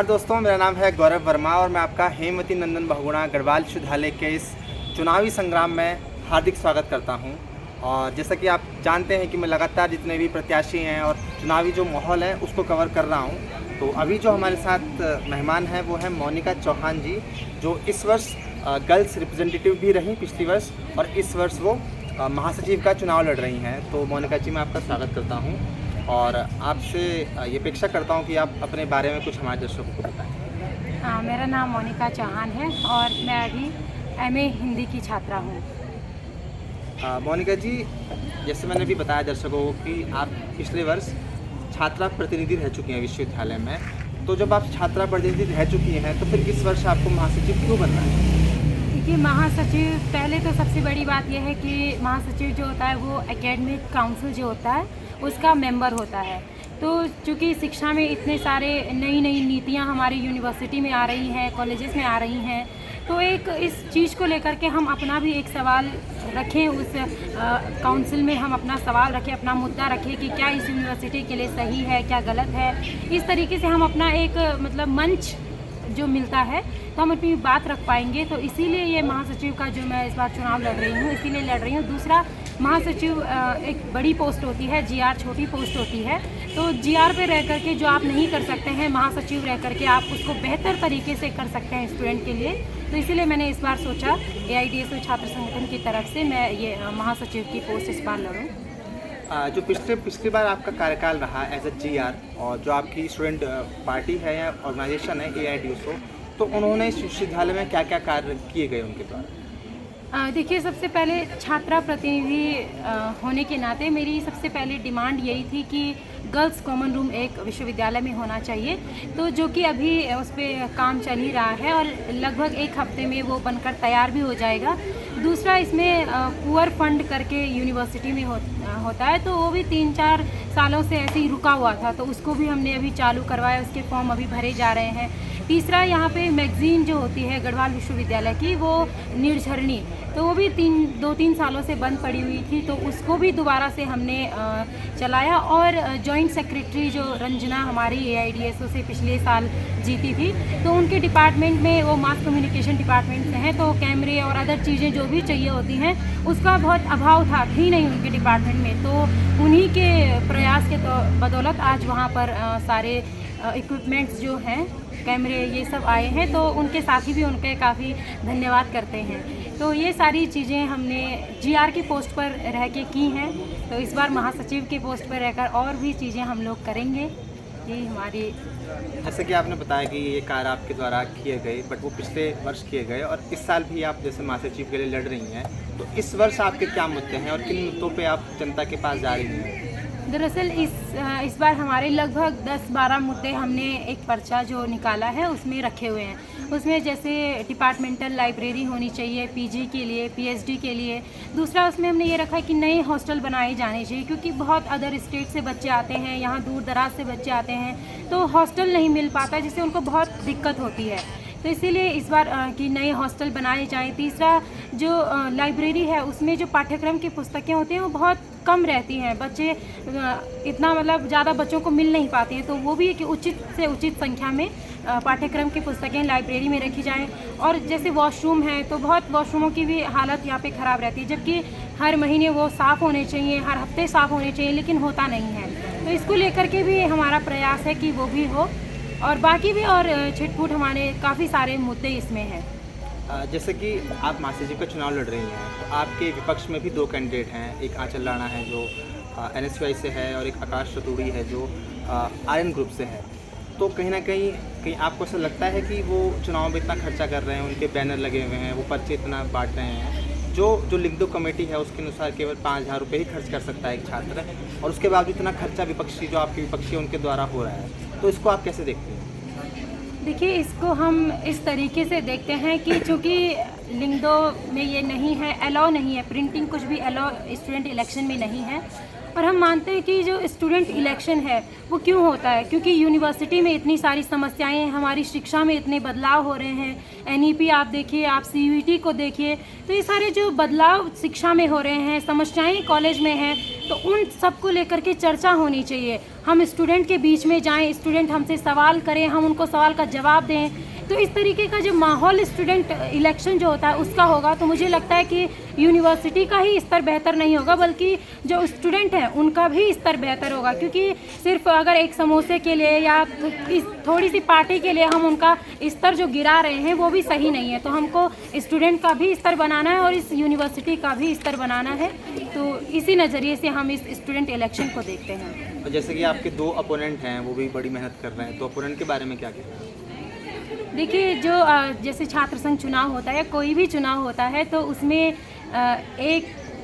नमस्कार दोस्तों, मेरा नाम है गौरव वर्मा और मैं आपका हेमवती नंदन बहुगुणा गढ़वाल विश्वविद्यालय के इस चुनावी संग्राम में हार्दिक स्वागत करता हूं। और जैसा कि आप जानते हैं कि मैं लगातार जितने भी प्रत्याशी हैं और चुनावी जो माहौल है उसको कवर कर रहा हूं। तो अभी जो हमारे साथ मेहमान हैं वो है मोनिका चौहान जी, जो इस वर्ष गर्ल्स रिप्रेजेंटेटिव भी रहीं पिछली वर्ष और इस वर्ष वो महासचिव का चुनाव लड़ रही हैं। तो मोनिका जी, मैं आपका स्वागत करता हूँ और आपसे ये अपेक्षा करता हूँ कि आप अपने बारे में कुछ हमारे दर्शकों को बताएं। मेरा नाम मोनिका चौहान है और मैं अभी एमए हिंदी की छात्रा हूँ। मोनिका जी, जैसे मैंने भी बताया दर्शकों को कि आप पिछले वर्ष छात्रा प्रतिनिधि रह चुकी हैं विश्वविद्यालय में, तो जब आप छात्रा प्रतिनिधि रह चुकी हैं तो फिर इस वर्ष आपको महासचिव क्यों बनना है? देखिए, महासचिव पहले तो सबसे बड़ी बात यह है कि महासचिव जो होता है वो एकेडमिक काउंसिल जो होता है उसका मेंबर होता है। तो चूँकि शिक्षा में इतने सारे नई नई नीतियाँ हमारी यूनिवर्सिटी में आ रही हैं, कॉलेजेस में आ रही हैं, तो एक इस चीज़ को लेकर के हम अपना भी एक सवाल रखें, उस काउंसिल में हम अपना सवाल रखें, अपना मुद्दा रखें कि क्या इस यूनिवर्सिटी के लिए सही है, क्या गलत है। इस तरीके से हम अपना एक मंच जो मिलता है तो हम अपनी बात रख पाएंगे। तो इसीलिए ये महासचिव का जो मैं इस बार चुनाव लड़ रही हूँ, इसीलिए लड़ रही हूँ। दूसरा, महासचिव एक बड़ी पोस्ट होती है, जीआर छोटी पोस्ट होती है। तो जीआर पे रह करके जो आप नहीं कर सकते हैं, महासचिव रह करके आप उसको बेहतर तरीके से कर सकते हैं स्टूडेंट के लिए। तो इसीलिए मैंने इस बार सोचा AIDSO छात्र संगठन की तरफ से मैं ये महासचिव की पोस्ट इस बार लड़ूँ। जो पिछली बार आपका कार्यकाल रहा एज ए GR और जो आपकी स्टूडेंट पार्टी है या ऑर्गेनाइजेशन है AIDSO, तो उन्होंने इस विश्वविद्यालय में क्या क्या कार्य किए गए उनके द्वारा? देखिए, सबसे पहले छात्रा प्रतिनिधि होने के नाते मेरी सबसे पहले डिमांड यही थी कि गर्ल्स कॉमन रूम एक विश्वविद्यालय में होना चाहिए, तो जो कि अभी उस पर काम चल ही रहा है और लगभग एक हफ्ते में वो बनकर तैयार भी हो जाएगा। दूसरा, इसमें पुअर फंड करके यूनिवर्सिटी में होता है, तो वो भी 3-4 सालों से ऐसे ही रुका हुआ था, तो उसको भी हमने अभी चालू करवाया, उसके फॉर्म अभी भरे जा रहे हैं। तीसरा, यहाँ पे मैगज़ीन जो होती है गढ़वाल विश्वविद्यालय की, वो निर्झरणी, तो वो भी 2-3 सालों से बंद पड़ी हुई थी, तो उसको भी दोबारा से हमने चलाया। और जॉइंट सेक्रेटरी जो रंजना हमारी AIDSO से पिछले साल जीती थी, तो उनके डिपार्टमेंट में, वो मास कम्युनिकेशन डिपार्टमेंट से हैं, तो कैमरे और अदर चीज़ें जो भी चाहिए होती हैं उसका बहुत अभाव थी नहीं उनके डिपार्टमेंट में। तो उन्हीं के प्रयास के बदौलत आज वहाँ पर सारे इक्विपमेंट्स जो हैं, कैमरे, ये सब आए हैं, तो उनके साथी भी उनके काफ़ी धन्यवाद करते हैं। तो ये सारी चीज़ें हमने GR की पोस्ट पर रह के की हैं, तो इस बार महासचिव की पोस्ट पर रहकर और भी चीज़ें हम लोग करेंगे। यही हमारी, जैसे कि आपने बताया कि ये कार्य आपके द्वारा किए गए, बट वो पिछले वर्ष किए गए और इस साल भी आप जैसे महासचिव के लिए लड़ रही हैं, तो इस वर्ष आपके क्या मुद्दे हैं और किन मुद्दों पे आप जनता के पास जा रही हैं? दरअसल इस बार हमारे लगभग 10-12 मुद्दे हमने एक पर्चा जो निकाला है उसमें रखे हुए हैं। उसमें जैसे डिपार्टमेंटल लाइब्रेरी होनी चाहिए PG के लिए, PhD के लिए। दूसरा, उसमें हमने ये रखा है कि नए हॉस्टल बनाए जाने चाहिए, क्योंकि बहुत अदर स्टेट से बच्चे आते हैं, यहाँ दूर दराज से बच्चे आते हैं, तो हॉस्टल नहीं मिल पाता, जिससे उनको बहुत दिक्कत होती है। तो इसीलिए इस बार कि नए हॉस्टल बनाए जाएं। तीसरा, जो लाइब्रेरी है उसमें जो पाठ्यक्रम की पुस्तकें होती हैं वो बहुत कम रहती हैं, बच्चे इतना ज़्यादा बच्चों को मिल नहीं पाती हैं, तो वो भी कि उचित से उचित संख्या में पाठ्यक्रम की पुस्तकें लाइब्रेरी में रखी जाएं। और जैसे वॉशरूम है, तो बहुत वॉशरूमों की भी हालत यहाँ पे ख़राब रहती है, जबकि हर महीने वो साफ़ होने चाहिए, हर हफ्ते साफ़ होने चाहिए, लेकिन होता नहीं है। तो इसको लेकर के भी हमारा प्रयास है कि वो भी हो, और बाकी भी और छिटपुट हमारे काफ़ी सारे मुद्दे इसमें हैं। जैसे कि आप महासचिव का चुनाव लड़ रही हैं, तो आपके विपक्ष में भी 2 कैंडिडेट हैं। एक आंचल राणा है जो NSY से है और एक आकाश चतुर्वेदी है जो आर्यन ग्रुप से है। तो कहीं ना कहीं आपको ऐसा लगता है कि वो चुनाव में इतना खर्चा कर रहे हैं, उनके बैनर लगे हुए हैं, वो पर्चे इतना बांट रहे हैं, जो लिंगदो कमेटी है उसके अनुसार केवल 5000 रुपये ही खर्च कर सकता है एक छात्र, और उसके बाद भी इतना खर्चा विपक्षी जो आपके विपक्षी उनके द्वारा हो रहा है, तो इसको आप कैसे देखते हैं? देखिए, इसको हम इस तरीके से देखते हैं कि चूँकि लिंगदो में ये नहीं है, अलाउ नहीं है, प्रिंटिंग कुछ भी अलाउ स्टूडेंट इलेक्शन में नहीं है। और हम मानते हैं कि जो स्टूडेंट इलेक्शन है वो क्यों होता है, क्योंकि यूनिवर्सिटी में इतनी सारी समस्याएं हैं, हमारी शिक्षा में इतने बदलाव हो रहे हैं। एनईपी आप देखिए, आप सीयूईटी को देखिए, तो ये सारे जो बदलाव शिक्षा में हो रहे हैं, समस्याएं कॉलेज में हैं, तो उन सब को लेकर के चर्चा होनी चाहिए। हम स्टूडेंट के बीच में जाएं, स्टूडेंट हमसे सवाल करें, हम उनको सवाल का जवाब दें। तो इस तरीके का जो माहौल स्टूडेंट इलेक्शन जो होता है उसका होगा, तो मुझे लगता है कि यूनिवर्सिटी का ही स्तर बेहतर नहीं होगा, बल्कि जो स्टूडेंट हैं उनका भी स्तर बेहतर होगा। क्योंकि सिर्फ अगर एक समोसे के लिए या थोड़ी सी पार्टी के लिए हम उनका स्तर जो गिरा रहे हैं वो भी सही नहीं है। तो हमको स्टूडेंट का भी स्तर बनाना है और इस यूनिवर्सिटी का भी स्तर बनाना है। तो इसी नज़रिए से हम इस स्टूडेंट इलेक्शन को देखते हैं। और जैसे कि आपके 2 अपोनेंट हैं, वो भी बड़ी मेहनत कर रहे हैं, तो अपोनेंट के बारे में क्या कहना है? देखिए, जो जैसे छात्र संघ चुनाव होता है, कोई भी चुनाव होता है, तो उसमें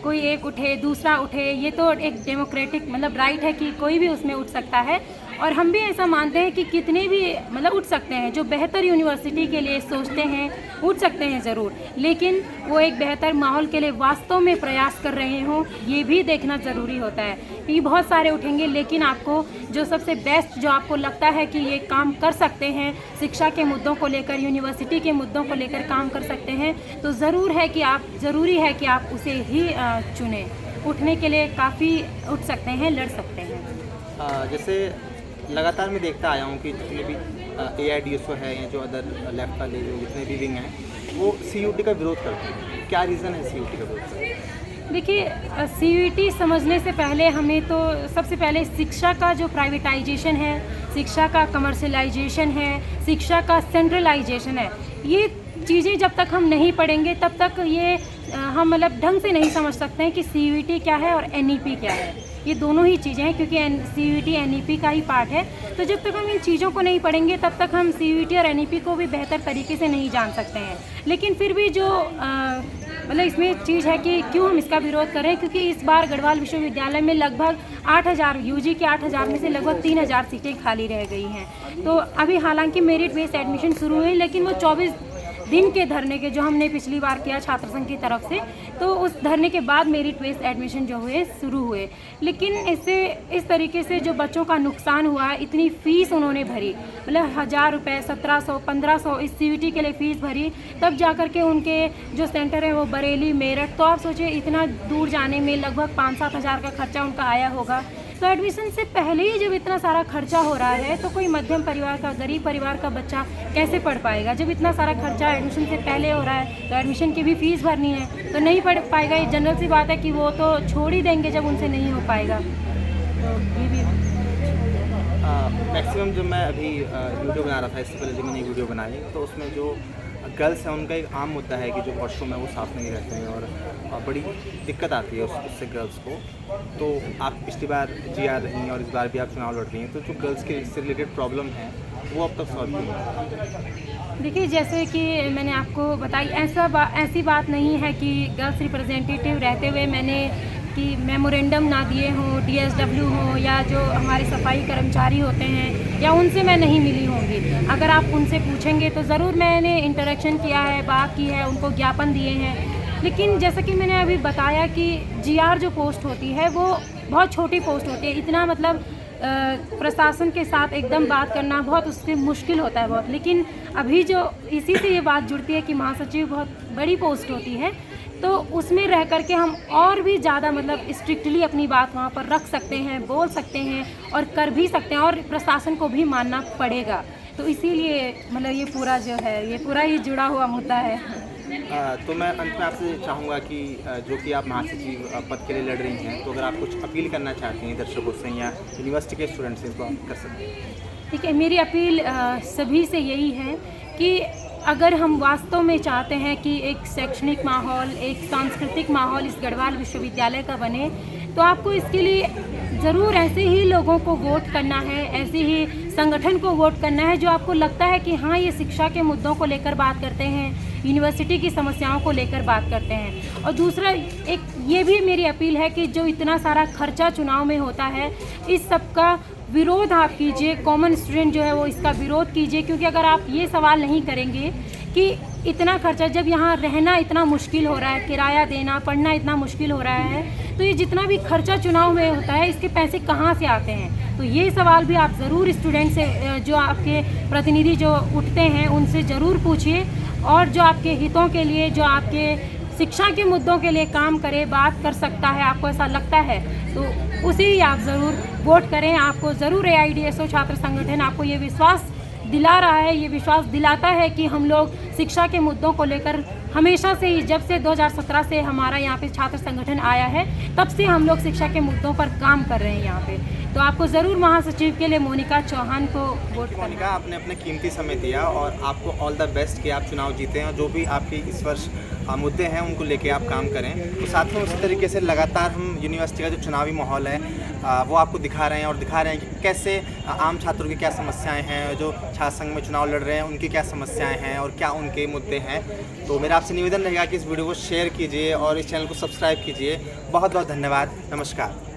कोई एक उठे, दूसरा उठे, ये तो एक डेमोक्रेटिक मतलब राइट है कि कोई भी उसमें उठ सकता है। और हम भी ऐसा मानते हैं कि कितने भी मतलब उठ सकते हैं, जो बेहतर यूनिवर्सिटी के लिए सोचते हैं उठ सकते हैं ज़रूर, लेकिन वो एक बेहतर माहौल के लिए वास्तव में प्रयास कर रहे हों, ये भी देखना ज़रूरी होता है। कि बहुत सारे उठेंगे, लेकिन आपको जो सबसे बेस्ट जो आपको लगता है कि ये काम कर सकते हैं, शिक्षा के मुद्दों को लेकर, यूनिवर्सिटी के मुद्दों को लेकर काम कर सकते हैं, तो ज़रूरी है कि आप उसे ही चुनें। उठने के लिए काफ़ी उठ सकते हैं, लड़ सकते हैं। जैसे लगातार मैं देखता आया हूँ कि जितने भी AIDSO है या जो अदर लेफ्ट वाले जो जितने भी विंग हैं, वो CUT का विरोध करते हैं। क्या रीज़न है CUT का विरोध करने का? देखिए, CUT समझने से पहले हमें तो सबसे पहले शिक्षा का जो प्राइवेटाइजेशन है, शिक्षा का कमर्शलाइजेशन है, शिक्षा का सेंट्रलाइजेशन है, ये चीज़ें जब तक हम नहीं पढ़ेंगे तब तक ये हम मतलब ढंग से नहीं समझ सकते हैं कि CUT क्या है और NEP क्या है। ये दोनों ही चीज़ें हैं, क्योंकि CUT NEP का ही पार्ट है। तो जब तक हम इन चीज़ों को नहीं पढ़ेंगे तब तक हम CUT और NEP को भी बेहतर तरीके से नहीं जान सकते हैं। लेकिन फिर भी जो मतलब इसमें चीज़ है कि क्यों हम इसका विरोध कर रहे हैं, क्योंकि इस बार गढ़वाल विश्वविद्यालय में लगभग 8,000 UG के 8,000 में से लगभग 3,000 सीटें खाली रह गई हैं। तो अभी हालांकि मेरिट बेस्ड एडमिशन शुरू हुई, लेकिन वो 24 दिन के धरने के जो हमने पिछली बार किया छात्र संघ की तरफ से, तो उस धरने के बाद मेरिट बेस्ड एडमिशन जो हुए शुरू हुए। लेकिन इससे इस तरीके से जो बच्चों का नुकसान हुआ है, इतनी फ़ीस उन्होंने भरी, मतलब 1,000 रुपये, 1,700, 1,500 इस CUT के लिए फ़ीस भरी, तब जा कर के उनके जो सेंटर है वो बरेली, मेरठ, तो आप सोचिए इतना दूर जाने में लगभग 5-7 हज़ार का खर्चा उनका आया होगा। तो एडमिशन से पहले ही जब इतना सारा खर्चा हो रहा है, तो कोई मध्यम परिवार का, गरीब परिवार का बच्चा कैसे पढ़ पाएगा? जब इतना सारा खर्चा एडमिशन से पहले हो रहा है, तो एडमिशन की भी फ़ीस भरनी है, तो नहीं पढ़ पाएगा। ये जनरल सी बात है कि वो तो छोड़ ही देंगे जब उनसे नहीं हो पाएगा। तो ये भी मैक्सिमम जब मैं अभी वीडियो बना रहा था, इससे पहले जब मैंने वीडियो बनाई, तो उसमें जो गर्ल्स हैं उनका एक आम मुद्दा है कि जो वॉशरूम है वो साफ़ नहीं रहते हैं और बड़ी दिक्कत आती है उससे गर्ल्स को। तो आप पिछली बार GR रही हैं और इस बार भी आप चुनाव लड़ रही हैं, तो जो गर्ल्स के इससे रिलेटेड प्रॉब्लम है वो अब तक सॉल्व नहीं है। देखिए, जैसे कि मैंने आपको बताई, ऐसी बात नहीं है कि गर्ल्स रिप्रेजेंटेटिव रहते हुए मैंने कि मेमोरेंडम ना दिए हों, DSW हों, या जो हमारे सफाई कर्मचारी होते हैं, या उनसे मैं नहीं मिली होंगी। अगर आप उनसे पूछेंगे तो ज़रूर मैंने इंटरेक्शन किया है, बात की है, उनको ज्ञापन दिए हैं। लेकिन जैसा कि मैंने अभी बताया कि GR जो पोस्ट होती है वो बहुत छोटी पोस्ट होती है, इतना मतलब प्रशासन के साथ एकदम बात करना बहुत उससे मुश्किल होता है बहुत। लेकिन अभी जो इसी से ये बात जुड़ती है कि महासचिव बहुत बड़ी पोस्ट होती है, तो उसमें रह कर के हम और भी ज़्यादा मतलब स्ट्रिक्टली अपनी बात वहाँ पर रख सकते हैं, बोल सकते हैं और कर भी सकते हैं, और प्रशासन को भी मानना पड़ेगा। तो इसीलिए मतलब ये पूरा जो है, ये पूरा ही जुड़ा हुआ मुद्दा है। तो मैं अंत में आपसे चाहूँगा कि जो कि आप महासचिव पद के लिए लड़ रही हैं, तो अगर आप कुछ अपील करना चाहती हैं दर्शकों से या यूनिवर्सिटी के स्टूडेंट से, तो आप कर सकते हैं। ठीक है, मेरी अपील सभी से यही है कि अगर हम वास्तव में चाहते हैं कि एक शैक्षणिक माहौल, एक सांस्कृतिक माहौल इस गढ़वाल विश्वविद्यालय का बने, तो आपको इसके लिए ज़रूर ऐसे ही लोगों को वोट करना है, ऐसे ही संगठन को वोट करना है जो आपको लगता है कि हाँ, ये शिक्षा के मुद्दों को लेकर बात करते हैं, यूनिवर्सिटी की समस्याओं को लेकर बात करते हैं। और दूसरा एक ये भी मेरी अपील है कि जो इतना सारा खर्चा चुनाव में होता है, इस सब का विरोध आप कीजिए, कॉमन स्टूडेंट जो है वो इसका विरोध कीजिए। क्योंकि अगर आप ये सवाल नहीं करेंगे कि इतना खर्चा, जब यहाँ रहना इतना मुश्किल हो रहा है, किराया देना, पढ़ना इतना मुश्किल हो रहा है, तो ये जितना भी खर्चा चुनाव में होता है, इसके पैसे कहाँ से आते हैं? तो ये सवाल भी आप ज़रूर स्टूडेंट से, जो आपके प्रतिनिधि जो उठते हैं उनसे ज़रूर पूछिए, और जो आपके हितों के लिए, जो आपके शिक्षा के मुद्दों के लिए काम करे, बात कर सकता है, आपको ऐसा लगता है तो उसे ही आप ज़रूर वोट करें। आपको ज़रूर AIDSO छात्र संगठन आपको ये विश्वास दिला रहा है, ये विश्वास दिलाता है कि हम लोग शिक्षा के मुद्दों को लेकर हमेशा से ही, जब से 2017 से हमारा यहाँ पे छात्र संगठन आया है, तब से हम लोग शिक्षा के मुद्दों पर काम कर रहे हैं यहाँ पे। तो आपको ज़रूर महासचिव के लिए मोनिका चौहान को वोट करना। मोनिका, आपने अपने कीमती समय दिया और आपको ऑल द बेस्ट कि आप चुनाव जीते हैं और जो भी आपके इस वर्ष मुद्दे हैं उनको लेके आप काम करें। तो साथ में उसी तरीके से लगातार हम यूनिवर्सिटी का जो चुनावी माहौल है वो आपको दिखा रहे हैं, और दिखा रहे हैं कि कैसे आम छात्रों की क्या समस्याएं हैं, जो छात्र संघ में चुनाव लड़ रहे हैं उनकी क्या समस्याएं हैं और क्या उनके मुद्दे हैं। तो मेरा आपसे निवेदन रहेगा कि इस वीडियो को शेयर कीजिए और इस चैनल को सब्सक्राइब कीजिए। बहुत बहुत धन्यवाद। नमस्कार।